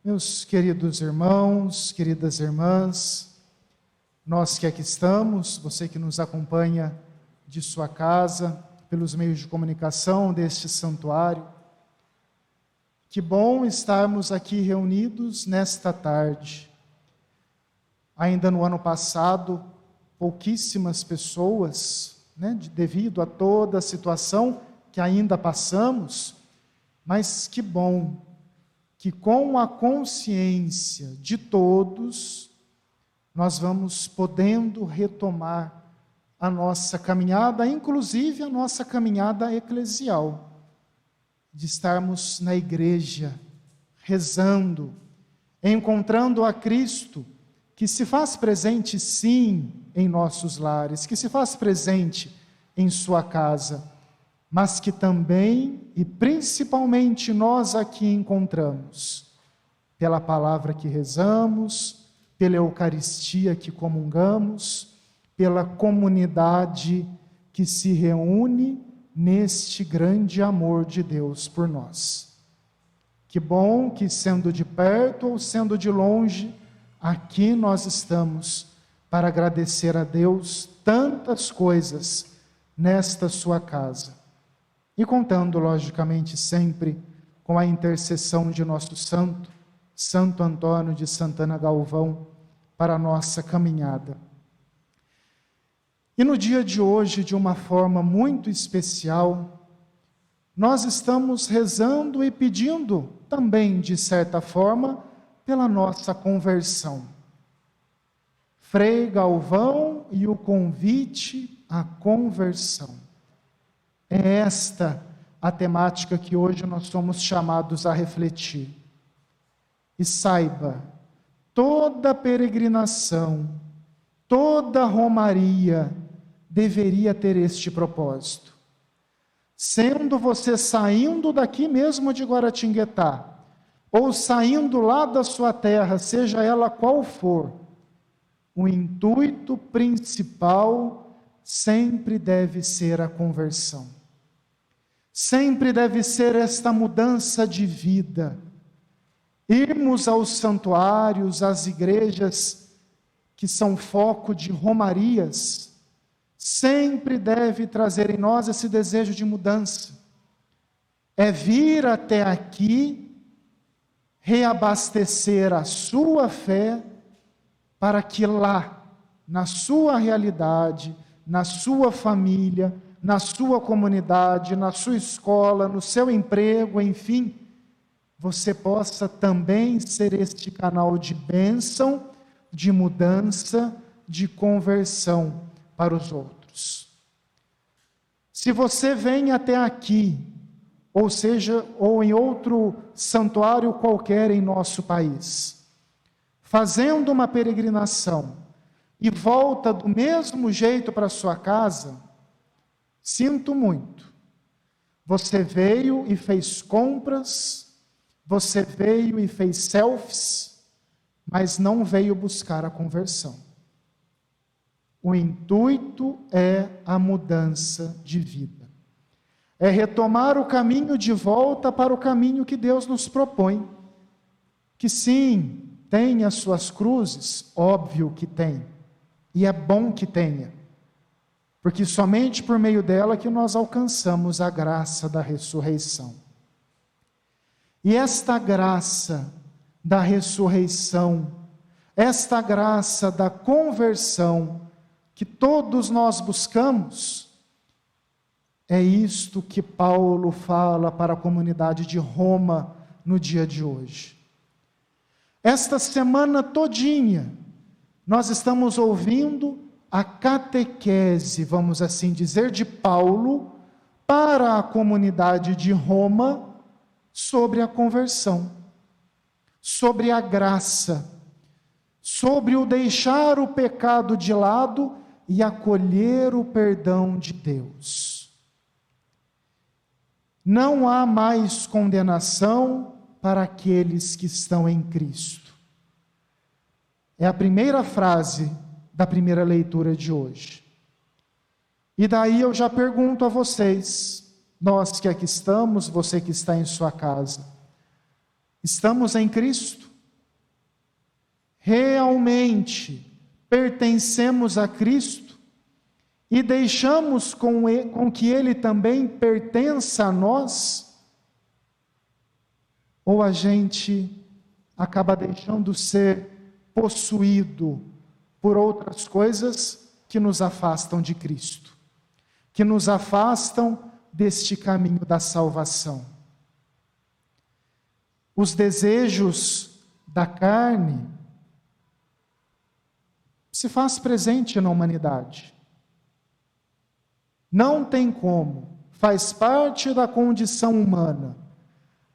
Meus queridos irmãos, queridas irmãs, nós que aqui estamos, você que nos acompanha de sua casa, pelos meios de comunicação deste santuário, que bom estarmos aqui reunidos nesta tarde. Ainda no ano passado, pouquíssimas pessoas, devido a toda a situação que ainda passamos, mas que bom que com a consciência de todos, nós vamos podendo retomar a nossa caminhada, inclusive a nossa caminhada eclesial, de estarmos na igreja, rezando, encontrando a Cristo, que se faz presente sim em nossos lares, que se faz presente em sua casa, mas que também e principalmente nós aqui encontramos, pela palavra que rezamos, pela Eucaristia que comungamos, pela comunidade que se reúne neste grande amor de Deus por nós. Que bom que, sendo de perto ou sendo de longe, aqui nós estamos para agradecer a Deus tantas coisas nesta sua casa. E contando, logicamente, sempre com a intercessão de nosso santo, Santo Antônio de Santana Galvão, para a nossa caminhada. E no dia de hoje, de uma forma muito especial, nós estamos rezando e pedindo também, de certa forma, pela nossa conversão. Frei Galvão e o convite à conversão. É esta a temática que hoje nós somos chamados a refletir. E saiba, toda peregrinação, toda romaria deveria ter este propósito. Sendo você saindo daqui mesmo de Guaratinguetá, ou saindo lá da sua terra, seja ela qual for, o intuito principal sempre deve ser a conversão. Sempre deve ser esta mudança de vida. Irmos aos santuários, às igrejas que são foco de romarias, sempre deve trazer em nós esse desejo de mudança. É vir até aqui, reabastecer a sua fé, para que lá, na sua realidade, na sua família, na sua comunidade, na sua escola, no seu emprego, enfim, você possa também ser este canal de bênção, de mudança, de conversão para os outros. Se você vem até aqui, ou seja, ou em outro santuário qualquer em nosso país, fazendo uma peregrinação e volta do mesmo jeito para sua casa, sinto muito. Você veio e fez compras, você veio e fez selfies, mas não veio buscar a conversão. O intuito é a mudança de vida. É retomar o caminho de volta para o caminho que Deus nos propõe. Que sim, tem as suas cruzes, óbvio que tem. E é bom que tenha. Porque somente por meio dela que nós alcançamos a graça da ressurreição. E esta graça da ressurreição, esta graça da conversão, que todos nós buscamos, é isto que Paulo fala para a comunidade de Roma no dia de hoje. Esta semana todinha, nós estamos ouvindo a catequese, vamos assim dizer, de Paulo para a comunidade de Roma sobre a conversão, sobre a graça, sobre o deixar o pecado de lado e acolher o perdão de Deus. Não há mais condenação para aqueles que estão em Cristo. É a primeira frase da primeira leitura de hoje. E daí eu já pergunto a vocês, nós que aqui estamos, você que está em sua casa, estamos em Cristo? realmente pertencemos a Cristo e deixamos com que Ele também pertença a nós? Ou a gente acaba deixando ser possuído por outras coisas que nos afastam de Cristo, que nos afastam deste caminho da salvação? Os desejos da carne se faz presente na humanidade. Não tem como, faz parte da condição humana.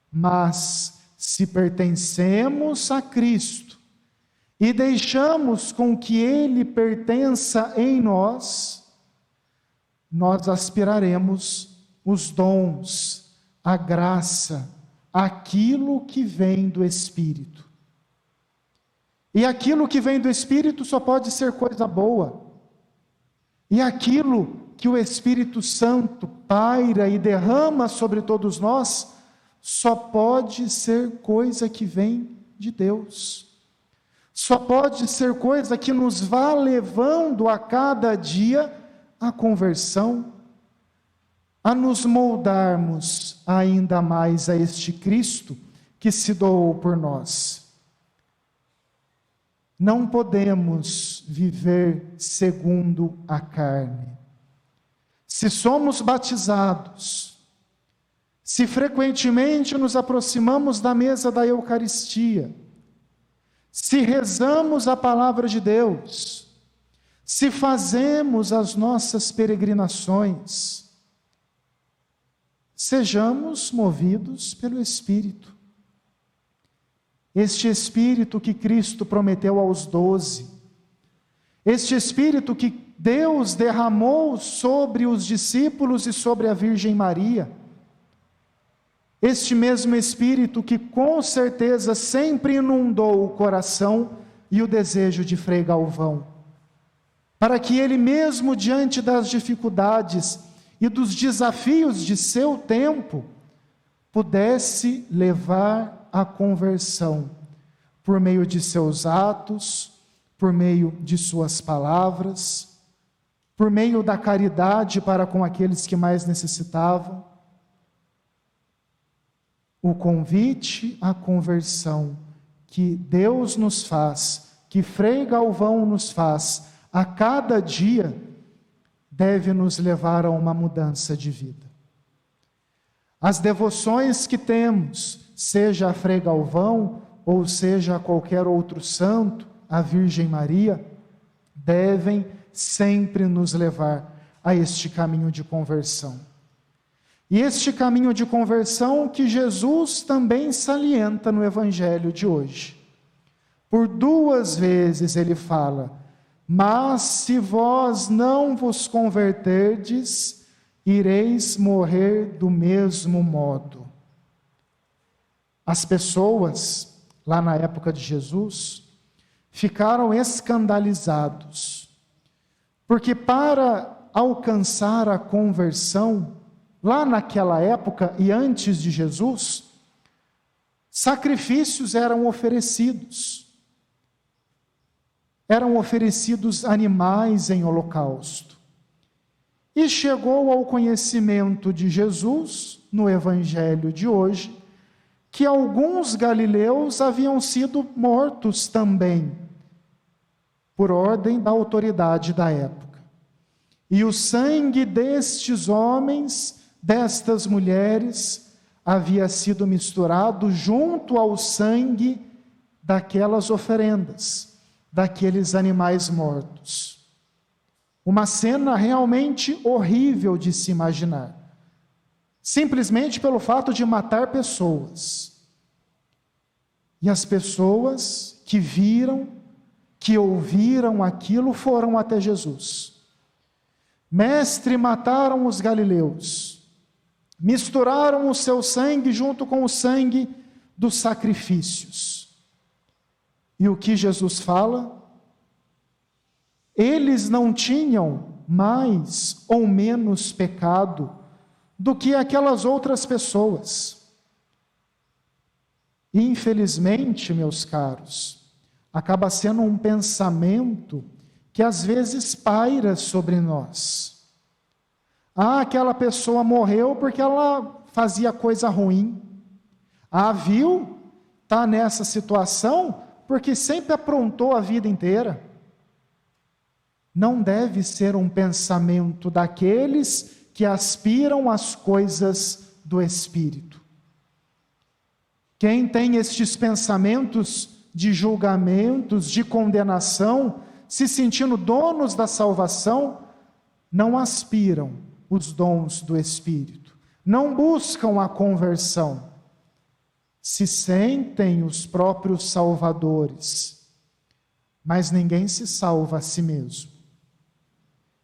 Mas se pertencemos a Cristo e deixamos com que Ele pertença em nós, nós aspiraremos os dons, a graça, aquilo que vem do Espírito. E aquilo que vem do Espírito só pode ser coisa boa. E aquilo que o Espírito Santo paira e derrama sobre todos nós, só pode ser coisa que vem de Deus. Só pode ser coisa que nos vá levando a cada dia à conversão, a nos moldarmos ainda mais a este Cristo que se doou por nós. Não podemos viver segundo a carne. Se somos batizados, se frequentemente nos aproximamos da mesa da Eucaristia, se rezamos a palavra de Deus, se fazemos as nossas peregrinações, sejamos movidos pelo Espírito. Este Espírito que Cristo prometeu aos 12, este Espírito que Deus derramou sobre os discípulos e sobre a Virgem Maria, este mesmo Espírito que com certeza sempre inundou o coração e o desejo de Frei Galvão, para que ele mesmo diante das dificuldades e dos desafios de seu tempo, pudesse levar a conversão, por meio de seus atos, por meio de suas palavras, por meio da caridade para com aqueles que mais necessitavam. O convite à conversão que Deus nos faz, que Frei Galvão nos faz a cada dia, deve nos levar a uma mudança de vida. As devoções que temos, seja a Frei Galvão ou seja a qualquer outro santo, a Virgem Maria, devem sempre nos levar a este caminho de conversão. E este caminho de conversão que Jesus também salienta no Evangelho de hoje. Por 2 vezes ele fala: mas se vós não vos converterdes, ireis morrer do mesmo modo. As pessoas, lá na época de Jesus, ficaram escandalizados, porque para alcançar a conversão, lá naquela época e antes de Jesus, sacrifícios eram oferecidos. Eram oferecidos animais em holocausto. E chegou ao conhecimento de Jesus, no Evangelho de hoje, que alguns galileus haviam sido mortos também, por ordem da autoridade da época. E o sangue destes homens, destas mulheres, havia sido misturado junto ao sangue daquelas oferendas, daqueles animais mortos. Uma cena realmente horrível de se imaginar, simplesmente pelo fato de matar pessoas. E as pessoas que viram, que ouviram aquilo, foram até Jesus. Mestre, mataram os galileus, misturaram o seu sangue junto com o sangue dos sacrifícios. E o que Jesus fala? Eles não tinham mais ou menos pecado do que aquelas outras pessoas. Infelizmente, meus caros, acaba sendo um pensamento que às vezes paira sobre nós. Ah, aquela pessoa morreu porque ela fazia coisa ruim. Ah, viu? Está nessa situação porque sempre aprontou a vida inteira. Não deve ser um pensamento daqueles que aspiram às coisas do Espírito. Quem tem estes pensamentos de julgamentos, de condenação, se sentindo donos da salvação, não aspiram os dons do Espírito, não buscam a conversão, se sentem os próprios salvadores, mas ninguém se salva a si mesmo.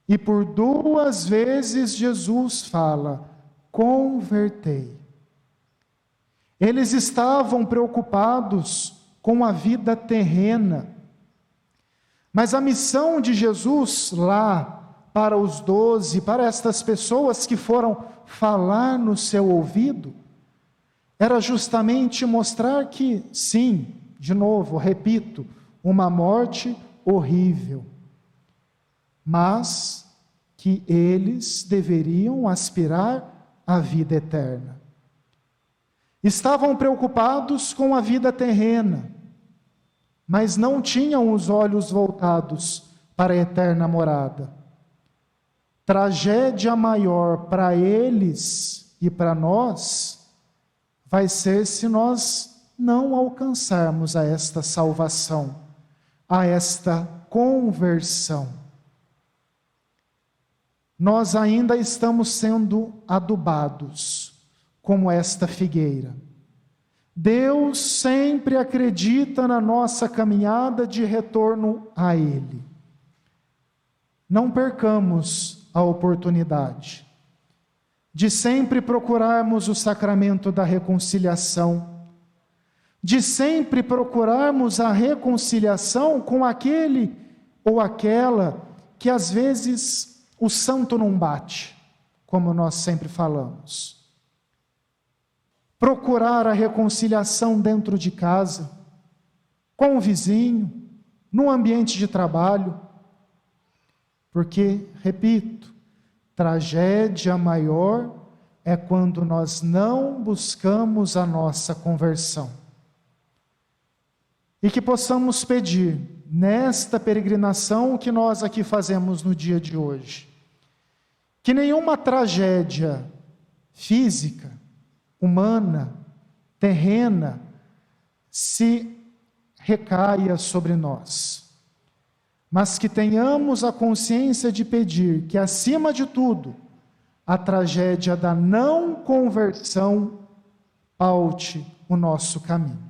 E por 2 vezes Jesus fala: convertei. Eles estavam preocupados com a vida terrena, mas a missão de Jesus lá para os 12, para estas pessoas que foram falar no seu ouvido, era justamente mostrar que, sim, de novo, repito, uma morte horrível, mas que eles deveriam aspirar à vida eterna. Estavam preocupados com a vida terrena, mas não tinham os olhos voltados para a eterna morada. Tragédia maior para eles e para nós vai ser se nós não alcançarmos a esta salvação, a esta conversão. Nós ainda estamos sendo adubados, como esta figueira. Deus sempre acredita na nossa caminhada de retorno a Ele. Não percamos a oportunidade de sempre procurarmos o sacramento da reconciliação, de sempre procurarmos a reconciliação com aquele ou aquela que às vezes o santo não bate, como nós sempre falamos. Procurar a reconciliação dentro de casa, com o vizinho, no ambiente de trabalho, porque, repito, tragédia maior é quando nós não buscamos a nossa conversão. E que possamos pedir, nesta peregrinação que nós aqui fazemos no dia de hoje, que nenhuma tragédia física, humana, terrena, se recaia sobre nós, mas que tenhamos a consciência de pedir que, acima de tudo, a tragédia da não conversão paute o nosso caminho.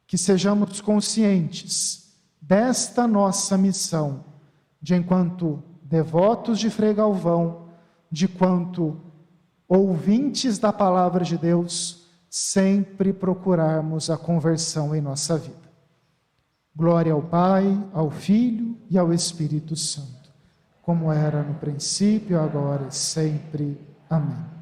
Que sejamos conscientes desta nossa missão, de enquanto devotos de Frei Galvão, de quanto ouvintes da palavra de Deus, sempre procurarmos a conversão em nossa vida. Glória ao Pai, ao Filho e ao Espírito Santo, como era no princípio, agora e sempre. Amém.